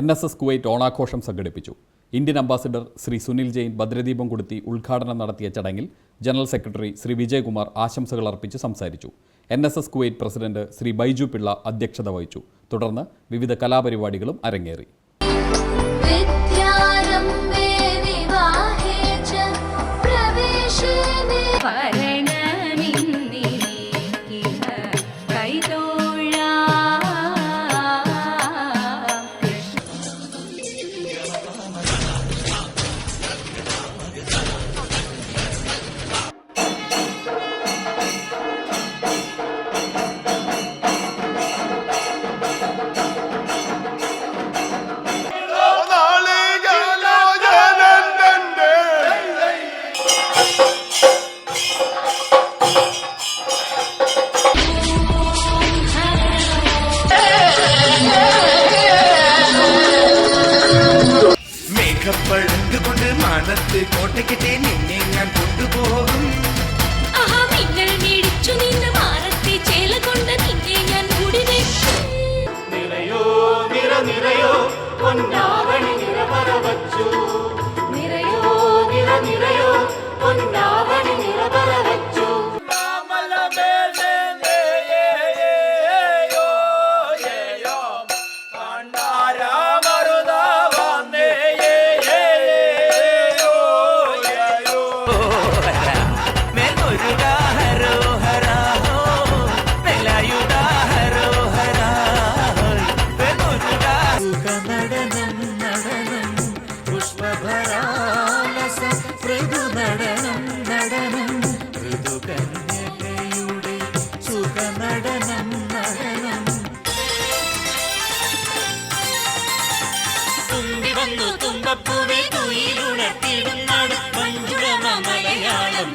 NSS Kuwait ഓണാഘോഷം സംഘടിപ്പിച്ചു. Indian ambassador Shri Sunil Jain ഭദ്രദീപം കൊളുത്തി ഉദ്ഘാടനം നടത്തിയ ചടങ്ങിൽ ജനറൽ സെക്രട്ടറി ശ്രീ വിജയകുമാർ ആശംസകൾ അർപ്പിച്ച് സംസാരിച്ചു. NSS Kuwait president Shri Baiju Pillai അധ്യക്ഷത വഹിച്ചു. തുടർന്ന് വിവിധ കലാപരിപാടികളും അരങ്ങേറി. കൊണ്ട് മാനത്ത് കോട്ടയ്ക്കിട്ടേ നിന്നെ ഞാൻ കൊണ്ടുപോകും. നിറയോ നിറ നിറയോ പൊന്നാവണി നിറപറ വച്ചു. നിറയോ നിറ നിറയോ പൊന്നാവണി നിറപറ വച്ചു. തുമ്പപ്പൂവേ തുയിലുണർത്തിടുന്നാണ് മഞ്ജുള മലയാളം.